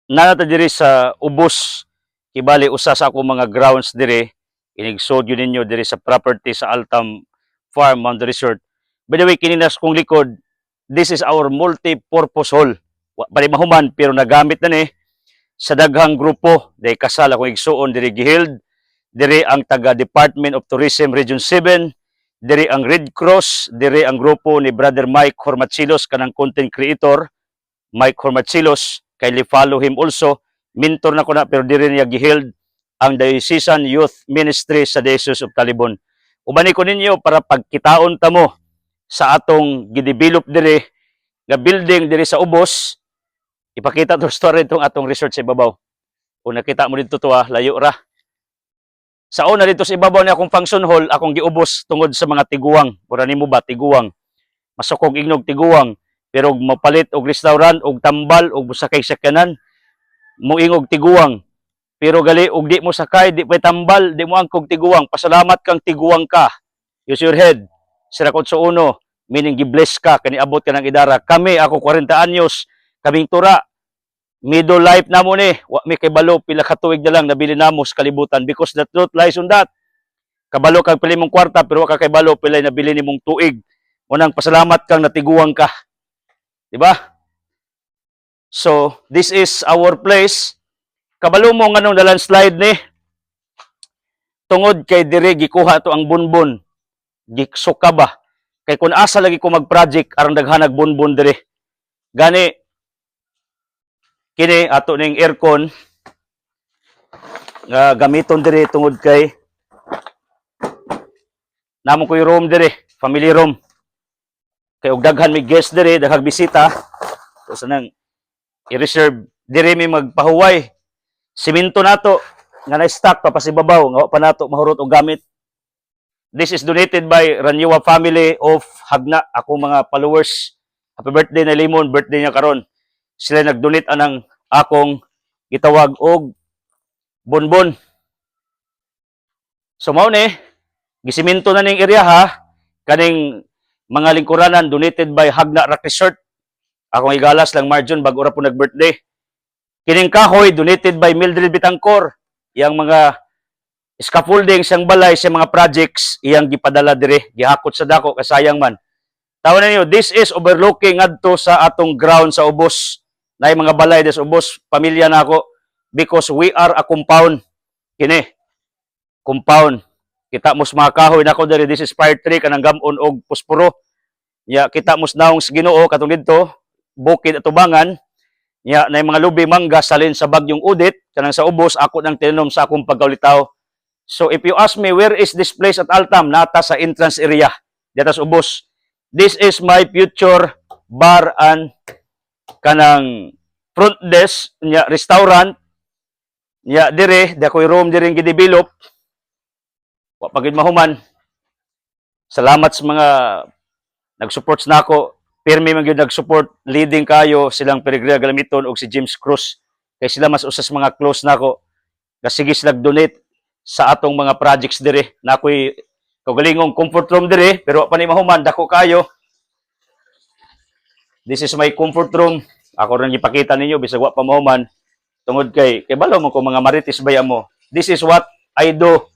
Nanata diri sa ubos kibali usa sa ako mga grounds diri inig-sod yun ninyo diri sa property sa Altam Farm on the resort. By the way, kininas kong likod, this is our multi-purpose hall. Wa pa rin mahuman pero nagamit na ni sa daghang grupo. Dahil kasal akong igsuon diri Gihild, diri ang taga Department of Tourism Region 7, diri ang Red Cross, diri ang grupo ni Brother Mike Hormachilos kanang content creator, Mike Hormachilos, kindly follow him also. Mentor na ko na pero diri niya Gihild ang Diocesan Youth Ministry sa Diocese of Talibon. Ubani ko ninyo para pagkitaon ta mo sa atong gidevelop diri nga building diri sa ubos. Ipakita to story itong atong resort sa ibabaw. Kung nakita mo dito to layo ra. Sa una dito sa ibabaw ni akong function hall, akong giubos tungod sa mga tiguwang. Pura nimo ba tiguwang? Masukog ignog tiguwang. Pero mapalit og restaurant og tambal og sakay sakyanan, moingog tiguwang. Pero gali og di mo sakay, di pa tambal, di mo angkog tiguwang. Pasalamat kang tiguwang ka. Use your head. Sira ko sa uno, meaning gibless ka, kaniabot ka ng idara. Kami, ako 40 anyos, kaming tura, middle life na mo ni, wa may kabalo, pila katuig na lang, nabili na mo sa kalibutan, because the truth lies on that. Kabalo kang pili mong kwarta, pero wa ka kabalo, pila nabili ni mong tuig. Unang pasalamat kang natiguang ka. Diba? So, this is our place. Kabalo mo nga nung landslide ni, tungod kay dire gikuha to ang bunbun, giksuka ba? Kay kung asa lagi ko mag-project, arang daghanag bunbun dire. Gani, kini ato ning aircon nga gamiton dire tungod kay namo ko yung room dire, family room. Kay og daghan may guest dire, daghang bisita. So sanang i-reserve dire may magpahuway. Simento nato nga na-stock pa pasibabaw nga pa nato mahurot og gamit. This is donated by Raniwa family of Hagna, ako mga followers. Happy birthday na Limon, birthday niya karon. Sila nag-donate anang akong gitawag og bonbon. So mao ni gisiminto na ning area ha, kaning mga lingkuranan donated by Hagna Rock Resort. Akong igalas lang Marjon bag ora po nag-birthday. Kining kahoy donated by Mildred Bitangkor. Yang mga scaffolding siyang balay sa mga projects iyang gipadala dire, gihakot sa dako kasayang man. Tawo ninyo, this is overlooking adto sa atong ground sa ubos. Nay mga balay des ubos, pamilya na ako because we are a compound. Kini compound. Kita mos mga kahoy nako diri, this is fire tree kanang gamon og posporo. Ya kita mos naong sa Ginoo katong didto, bukid at tubangan. Ya nay mga lubi mangga salin sa bagyong Udit kanang sa ubos ako nang tinanom sa akong pagkaulitaw. So if you ask me where is this place at Altam, nata sa entrance area dito sa ubos. This is my future bar and kanang front desk nya restaurant nya dire dakoy room dire gidevelop. Wa pagid mahuman. Salamat sa mga nag-support na ako. Pirmi man gyud nag-support, leading kayo silang Peregrina Galamiton og si James Cruz. Kay sila mas usas mga close nako. Kasi sila donate sa atong mga projects dire. Na ako'y kagalingong comfort room dire pero wa pa ni mahuman dako kayo. This is my comfort room. Ako rin ipakita ninyo bisag wa pa mahuman tungod kay balo mo ko mga marites baya mo. This is what I do.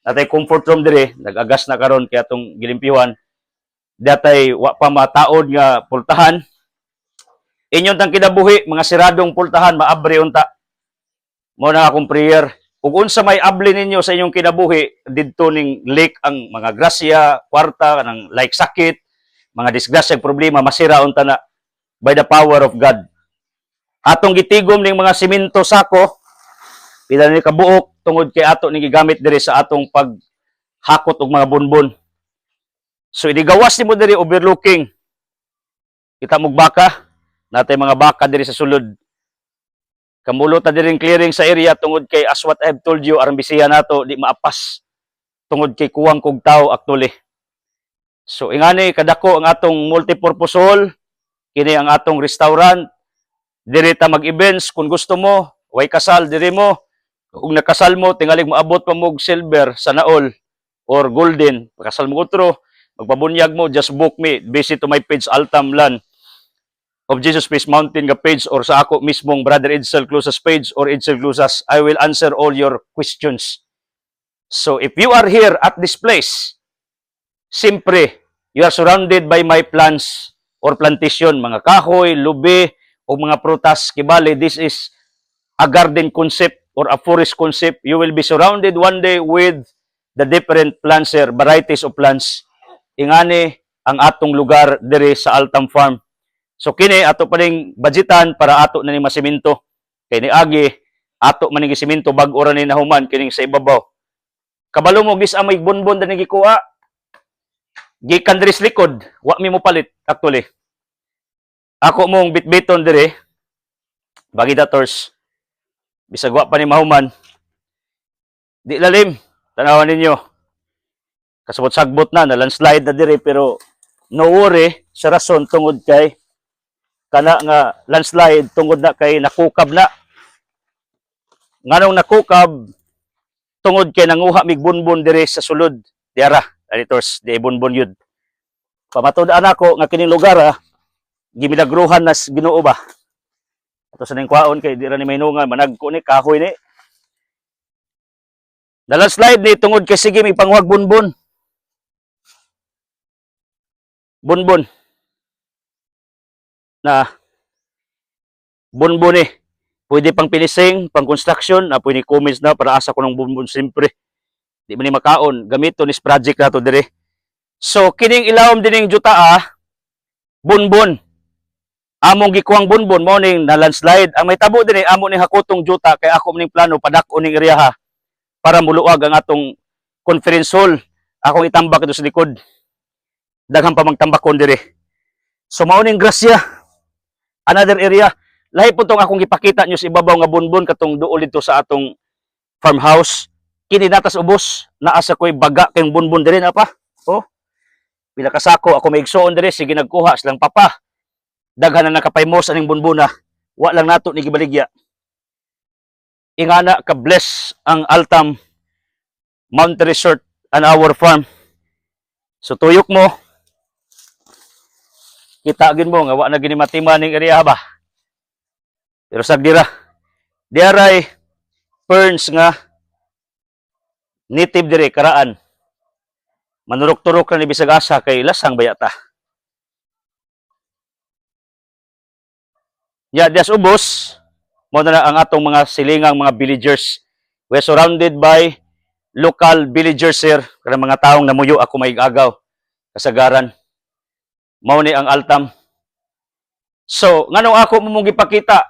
Natay comfort room dire, nag-agas na karon kay atong gilimpiwan. Datay wa pa mataod nga pultahan. Inyon tang kinabuhi mga siradong pultahan maabre unta. Mo na akong prayer. Ug unsa may abli ninyo sa inyong kinabuhi didto ning lake ang mga grasya, kwarta kanang like sakit, mga disgrasya problema masira unta na by the power of God. Atong gitigom ning mga simento sako pila ni kabuok tungod kay ato ni gigamit diri sa atong paghakot og mga bonbon. So idigawas nimo diri overlooking. Kita mog baka, natay mga baka diri sa sulod. Kamulo ta diring clearing sa area tungod kay as what I've told you aron bisiya nato di maapas tungod kay kuwang kog tawo actually. So ingani kadako ang atong multipurpose hall, kini ang atong restaurant. Diri ta mag-events kung gusto mo, way kasal diri mo. Kung nakasal mo tingalig moabot pa mo silver sa naol or golden, pakasal mo utro, magpabunyag mo, just book me, visit to my page Altam Lan. of Jesus Peace Mountain nga page or sa ako mismong Brother Edsel Clusas page or Edsel Clusas, I will answer all your questions. So if you are here at this place, simpre, you are surrounded by my plants or plantation, mga kahoy, lubi, o mga prutas, kibali, this is a garden concept or a forest concept. You will be surrounded one day with the different plants here, varieties of plants. Ingani ang atong lugar dire sa Altam Farm. So kini ato pa ning budgetan para ato na ni masiminto. Kay ni agi ato man ni siminto bag-o ra ni nahuman kining sa ibabaw. Kabalo mo gis amay bonbon da ni gikuha. Gikan diri sa likod, wa mi mo palit actually. Ako mong bitbiton dire bagidators. Bisag wa pa ni mahuman. Di lalim, tanawan ninyo. Kasabot sagbot na landslide na dire pero no worry sa rason tungod kay kana nga landslide tungod na kay nakukab na. Nganong nakukab tungod kay nanguha mig bunbon dire sa sulod. Diara, editors, di bunbon yun. Pamatud-an ako nga kining lugar gimilagruhan nas Ginoo ba. Ato sa ning kwaon kay di ra ni mahinungan managko ni kahoy ni. Na landslide ni tungod kay sige mig pangwag bunbon. Bunbon. Na bunbon pwede pang pinising, pang construction, na pwede comments na para asa ko ng bunbon siyempre. Di man ni makaon, gamito ni project na to dire. So kining ilawom dining juta bunbon. Among gikuwang bunbon mo ning na landslide. Ang may tabo dinhi amo ni hakutong juta kay ako ning plano padak-o ning area para muluag ang atong conference hall. Akong itambak ito sa likod. Daghang pa magtambakon dire. So mao ning grasya. Another area. Lahi po itong akong ipakita nyo sa ibabaw nga bunbon katong duol dito sa atong farmhouse. Kini natas ubos. Naasa ko'y baga kayong bunbon dire na pa. Oh. Pila kasako ako may igsoon dire. Sige nagkuha silang papa. Daghan na nakapaymos aning bunbona. Wa lang nato ni gibaligya. Ingana ka-bless ang Altam Mountain Resort and our farm. So tuyok mo. Kitagin mo nga wa na gini matima ning area ba. Pero sagdira, diaray ferns nga native dire karaan. Manurok-turok na ni bisag asa kay lasang bayata. Ya, dias ubos mo na ang atong mga silingang mga villagers. We are surrounded by local villagers here, kanang mga taong namuyo ako maigagaw kasagaran. Mao ni ang Altam. So, nganong ako mo gipakita?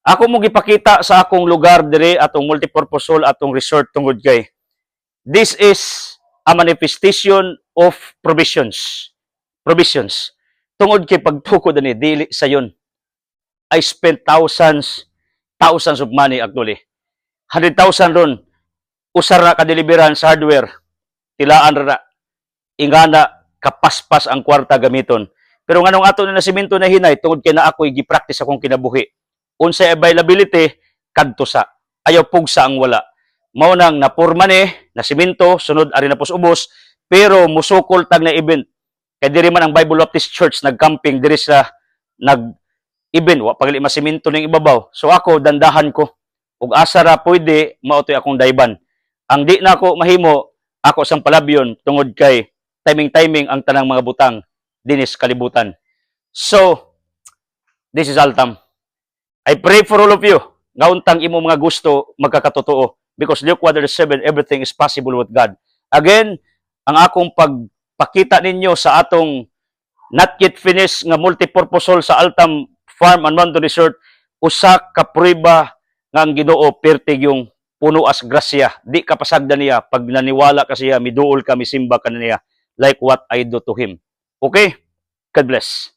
Ako mo gipakita sa akong lugar dire atong multipurpose hall atong resort tungod kay this is a manifestation of provisions. Provisions. Tungod kay pagtukod ani dili sayon. I spent thousands of money actually. 100,000 ron usar na kadeliveran sa hardware. Tilaan ra na. Ingana kapaspas ang kwarta gamiton. Pero nganong ato na simento na hinay tungod kay na ako'y gi-practice akong kinabuhi. Unsay availability kadto sa ayaw pugsa ang wala. Mao nang napurma ni na simento sunod ari na pos ubos pero musukol tag na event. Kay diri man ang Bible Baptist Church nagcamping diri sa nag-event wa pagali masimento ning ibabaw. So ako dandahan ko ug asa ra pwede mao toy akong dayban. Ang di na ako mahimo ako sang palabyon tungod kay timing ang tanang mga butang dinis kalibutan. So this is Altam. I pray for all of you. Ngauntang imo mga gusto magkakatotoo because Luke 1:7 everything is possible with God. Again, ang akong pagpakita ninyo sa atong not yet finished nga multipurpose hall sa Altam Farm and Mountain Resort usa ka prueba nga ang Ginoo pertig yung puno as grasya. Di ka pasagdan niya pag naniwala ka siya, miduol ka, misimba ka niya like what I do to him. Okay? God bless.